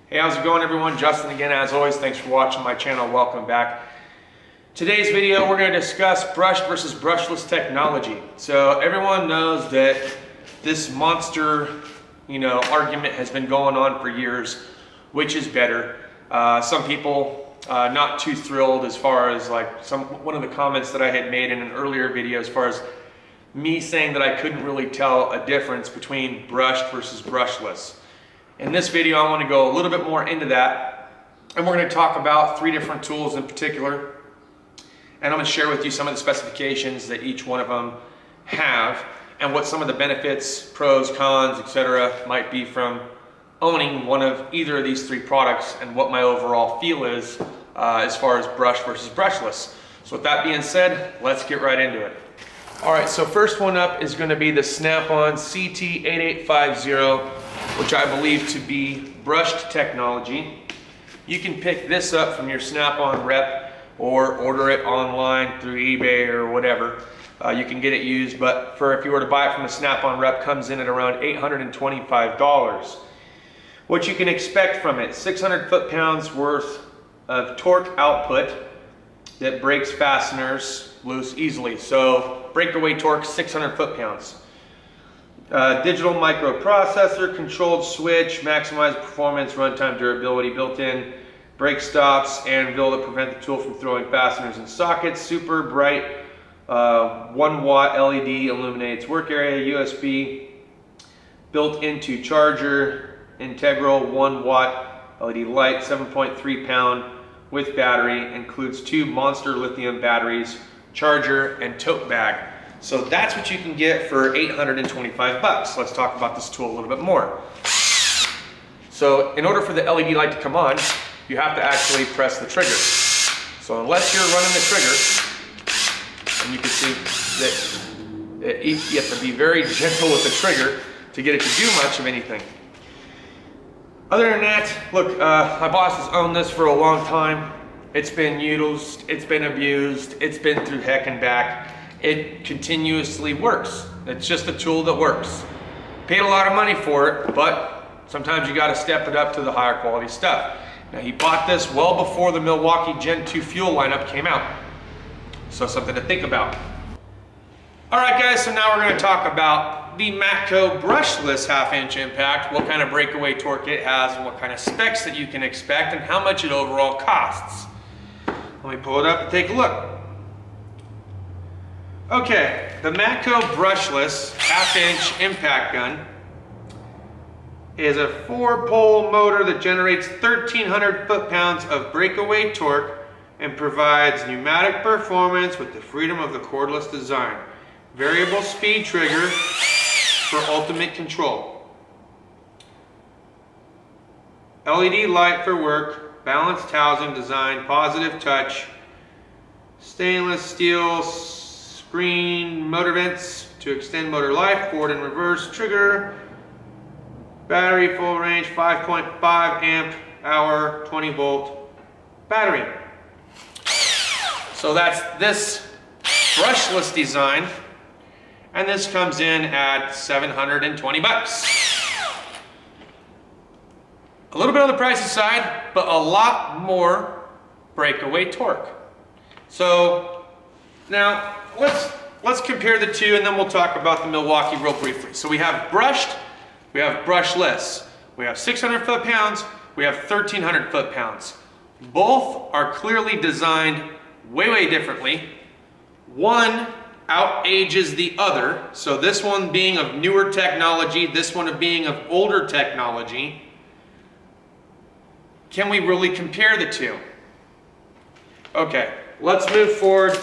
Hey, how's it going everyone? Justin again, as always. Thanks for watching my channel. Welcome back. Today's video, we're going to discuss brushed versus brushless technology. So everyone knows that this monster, argument has been going on for years. Which is better? Some people not too thrilled as far as one of the comments that I had made in an earlier video as far as me saying that I couldn't really tell a difference between brushed versus brushless. In this video, I want to go a little bit more into that, and we're going to talk about 3 different tools in particular, and I'm going to share with you some of the specifications that each one of them have, and what some of the benefits, pros, cons, etc. might be from owning one of either of these 3 products, and what my overall feel is as far as brush versus brushless. So with that being said, let's get right into it. Alright, so first one up is going to be the Snap-on CT8850, which I believe to be brushed technology. You can pick this up from your Snap-on rep or order it online through eBay or whatever. You can get it used, but if you were to buy it from a Snap-on rep, comes in at around $825. What you can expect from it: 600 foot-pounds worth of torque output that breaks fasteners loose easily. So breakaway torque, 600 foot-pounds. Digital microprocessor, controlled switch, maximize performance, runtime, durability, built-in brake stops, anvil to prevent the tool from throwing fasteners in sockets, super bright 1 watt LED illuminates work area, USB built into charger, integral 1 watt LED light, 7.3 pound with battery, includes 2 monster lithium batteries, charger, and tote bag. So that's what you can get for $825 bucks. Let's talk about this tool a little bit more. So in order for the LED light to come on, you have to actually press the trigger. So unless you're running the trigger, and you can see that you have to be very gentle with the trigger to get it to do much of anything. Other than that, look, my boss has owned this for a long time. It's been used, it's been abused, it's been through heck and back. It continuously works. It's just a tool that works. Paid a lot of money for it, but sometimes you gotta step it up to the higher quality stuff. Now, he bought this well before the Milwaukee Gen 2 fuel lineup came out. So something to think about. All right guys, so now we're gonna talk about the Matco brushless 1/2" impact, what kind of breakaway torque it has, and what kind of specs that you can expect, and how much it overall costs. Let me pull it up and take a look. Okay, the Matco brushless 1/2" impact gun is a 4-pole motor that generates 1,300 foot-pounds of breakaway torque and provides pneumatic performance with the freedom of the cordless design. Variable speed trigger for ultimate control. LED light for work, balanced housing design, positive touch, stainless steel screen motor vents to extend motor life, forward and reverse trigger, battery full range 5.5 amp hour, 20 volt battery. So that's this brushless design, and this comes in at $720 bucks. A little bit on the pricey side, but a lot more breakaway torque. So now let's compare the 2, and then we'll talk about the Milwaukee real briefly. So we have brushed, we have brushless. We have 600 foot-pounds, we have 1,300 foot-pounds. Both are clearly designed way differently. One out-ages the other. So this one being of newer technology, this one of being of older technology. Can we really compare the 2? Okay, let's move forward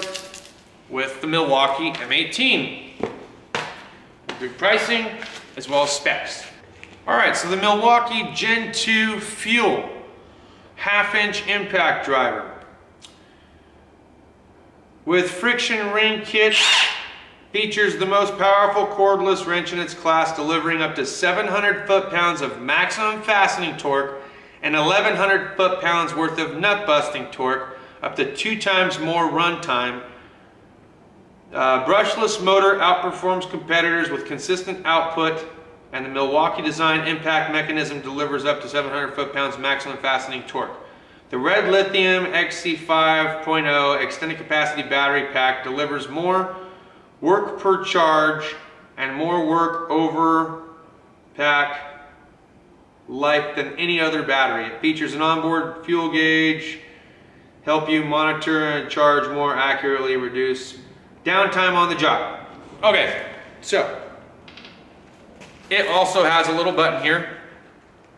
with the Milwaukee M18. We'll do pricing as well as specs. Alright, so the Milwaukee Gen 2 Fuel 1/2" impact driver. With friction ring kit, features the most powerful cordless wrench in its class, delivering up to 700 foot-pounds of maximum fastening torque and 1,100 foot-pounds worth of nut-busting torque, up to 2 times more run time. Brushless motor outperforms competitors with consistent output and the Milwaukee design impact mechanism delivers up to 700 foot-pounds maximum fastening torque. The red lithium XC5.0 extended capacity battery pack delivers more work per charge and more work over pack life than any other battery. It features an onboard fuel gauge, help you monitor and charge more accurately, reduce downtime on the job. Okay, so it also has a little button here.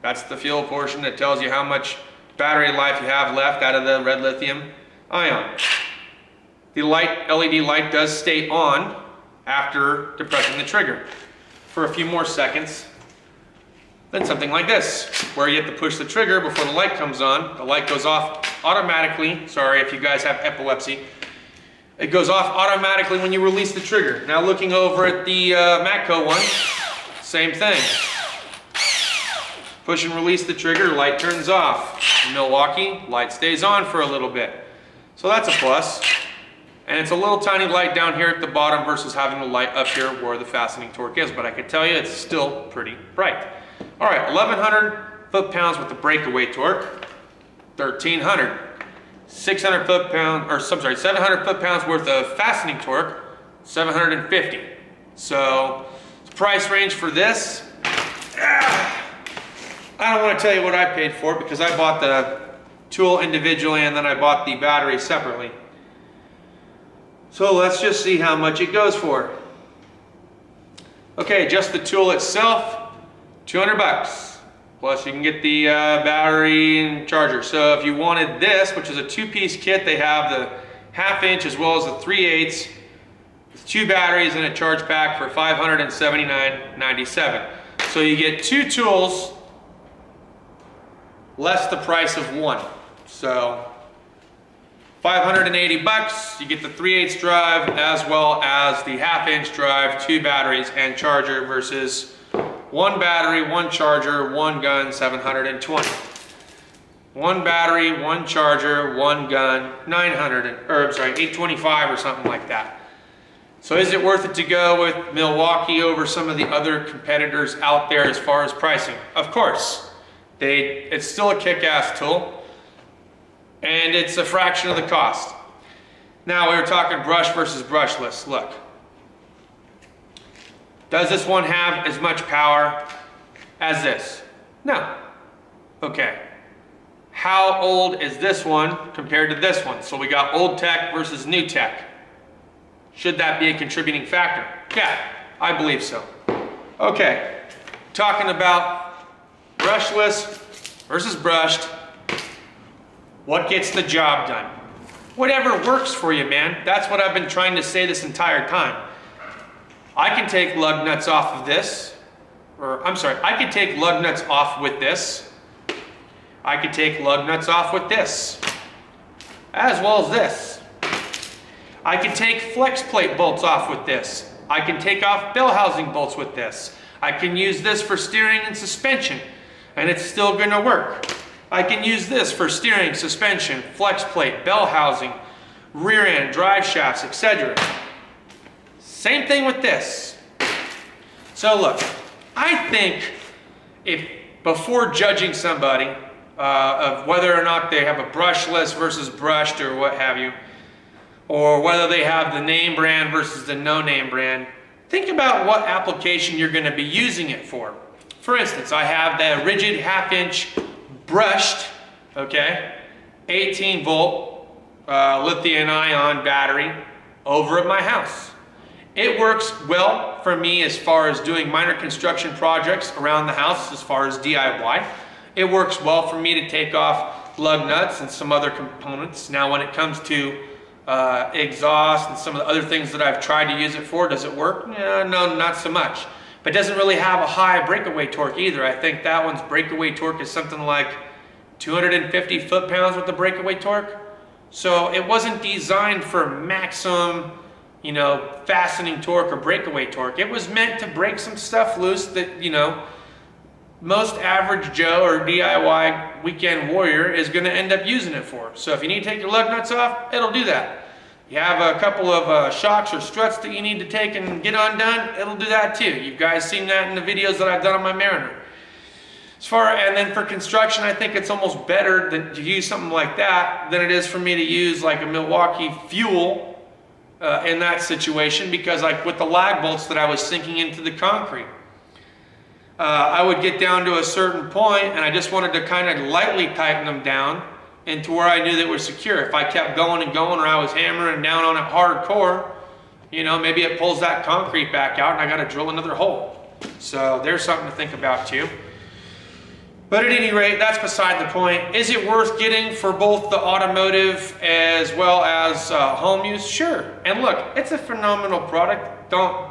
That's the fuel portion that tells you how much battery life you have left out of the red lithium ion. The LED light does stay on after depressing the trigger for a few more seconds than something like this, where you have to push the trigger before the light comes on. The light goes off automatically. Sorry if you guys have epilepsy. It goes off automatically when you release the trigger. Now looking over at the Matco one, same thing. Push and release the trigger, light turns off. In Milwaukee, light stays on for a little bit. So that's a plus. And it's a little tiny light down here at the bottom versus having the light up here where the fastening torque is. But I can tell you it's still pretty bright. All right, 1,100 foot-pounds with the breakaway torque. 1,300. 600 foot-pounds, or I'm sorry, 700 foot-pounds worth of fastening torque, 750. So, the price range for this, I don't want to tell you what I paid for it because I bought the tool individually and then I bought the battery separately. So let's just see how much it goes for. Okay, just the tool itself, 200 bucks. Plus you can get the battery and charger. So if you wanted this, which is a two-piece kit, they have the 1/2 inch as well as the 3/8 with 2 batteries and a charge pack for $579.97. So you get 2 tools, less the price of 1. So 580 bucks, you get the 3/8 drive as well as the 1/2 inch drive, 2 batteries and charger versus 1 battery, 1 charger, 1 gun, 720. 1 battery, 1 charger, 1 gun, 825 or something like that. So is it worth it to go with Milwaukee over some of the other competitors out there as far as pricing? Of course. It's still a kick-ass tool and it's a fraction of the cost. Now we were talking brush versus brushless. Look. Does this one have as much power as this? No. Okay. How old is this one compared to this one? So we got old tech versus new tech. Should that be a contributing factor? Yeah, I believe so. Okay. Talking about brushless versus brushed. What gets the job done? Whatever works for you, man. That's what I've been trying to say this entire time. I can take lug nuts off of this, or I'm sorry, I can take lug nuts off with this. I could take lug nuts off with this, as well as this. I can take flex plate bolts off with this. I can take off bell housing bolts with this. I can use this for steering and suspension, and it's still gonna work. I can use this for steering, suspension, flex plate, bell housing, rear end, drive shafts, etc. Same thing with this. So look, I think if before judging somebody of whether or not they have a brushless versus brushed or what have you, or whether they have the name brand versus the no name brand, think about what application you're going to be using it for. For instance, I have the rigid 1/2 inch brushed, okay, 18 volt lithium ion battery over at my house. It works well for me as far as doing minor construction projects around the house as far as DIY. It works well for me to take off lug nuts and some other components. Now when it comes to exhaust and some of the other things that I've tried to use it for, does it work? Yeah, no, not so much. But it doesn't really have a high breakaway torque either. I think that one's breakaway torque is something like 250 foot-pounds with the breakaway torque. So it wasn't designed for maximum, you know, fastening torque or breakaway torque. It was meant to break some stuff loose that, you know, most average Joe or DIY weekend warrior is going to end up using it for. So if you need to take your lug nuts off, it'll do that. You have a couple of shocks or struts that you need to take and get undone, it'll do that too. You guys seen that in the videos that I've done on my Mariner. And then for construction, I think it's almost better to use something like that than it is for me to use like a Milwaukee Fuel in that situation, because like with the lag bolts that I was sinking into the concrete, I would get down to a certain point and I just wanted to kind of lightly tighten them down into where I knew they were secure. If I kept going and going, or I was hammering down on it hardcore, you know, maybe it pulls that concrete back out and I got to drill another hole. So there's something to think about too. But at any rate, that's beside the point. Is it worth getting for both the automotive as well as home use? Sure. And look, it's a phenomenal product. Don't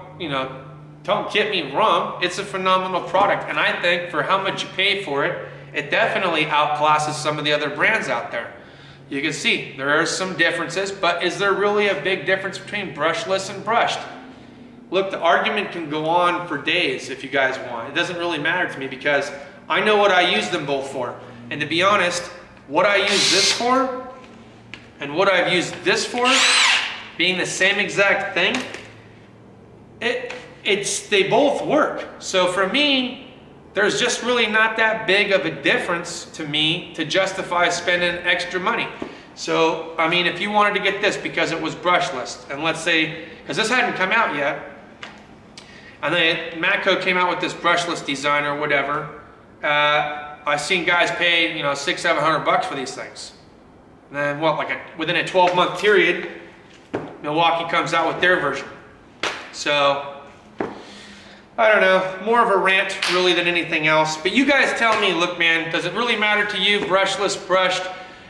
get me wrong. It's a phenomenal product. And I think for how much you pay for it, it definitely outclasses some of the other brands out there. You can see there are some differences, but is there really a big difference between brushless and brushed? Look, the argument can go on for days if you guys want. It doesn't really matter to me because I know what I use them both for. And to be honest, what I use this for and what I've used this for, being the same exact thing, they both work. So for me, there's just really not that big of a difference to me to justify spending extra money. So, I mean, if you wanted to get this because it was brushless, and let's say, because this hadn't come out yet, and then Matco came out with this brushless design or whatever, I've seen guys pay, you know, $600-700 for these things. And then what, within a 12-month period, Milwaukee comes out with their version. So, I don't know, more of a rant really than anything else. But you guys tell me, look man, does it really matter to you, brushless, brushed?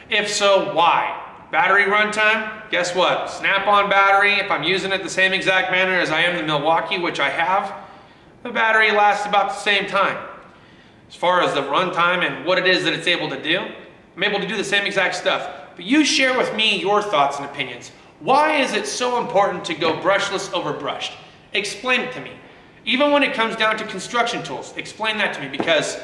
If so, why? Battery runtime? Guess what? Snap-on battery, if I'm using it the same exact manner as I am the Milwaukee, which I have, the battery lasts about the same time. As far as the runtime and what it is that it's able to do, I'm able to do the same exact stuff. But you share with me your thoughts and opinions. Why is it so important to go brushless over brushed? Explain it to me. Even when it comes down to construction tools, explain that to me, because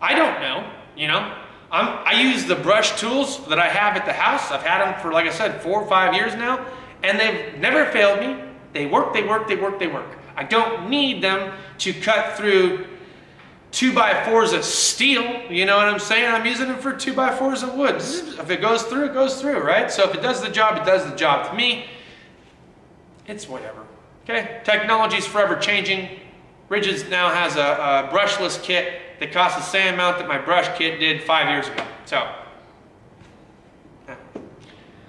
I don't know, you know. I use the brush tools that I have at the house. I've had them for, like I said, 4 or 5 years now, and they've never failed me. They work, they work, they work, they work. I don't need them to cut through 2x4s of steel, you know what I'm saying? I'm using them for 2x4s of wood. If it goes through, right? So if it does the job, it does the job. To me, it's whatever. Okay, technology's forever changing. Ridges now has a brushless kit that costs the same amount that my brush kit did 5 years ago. So, yeah.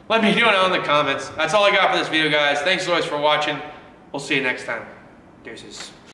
Let me know in the comments. That's all I got for this video, guys. Thanks as always for watching. We'll see you next time. Deuces.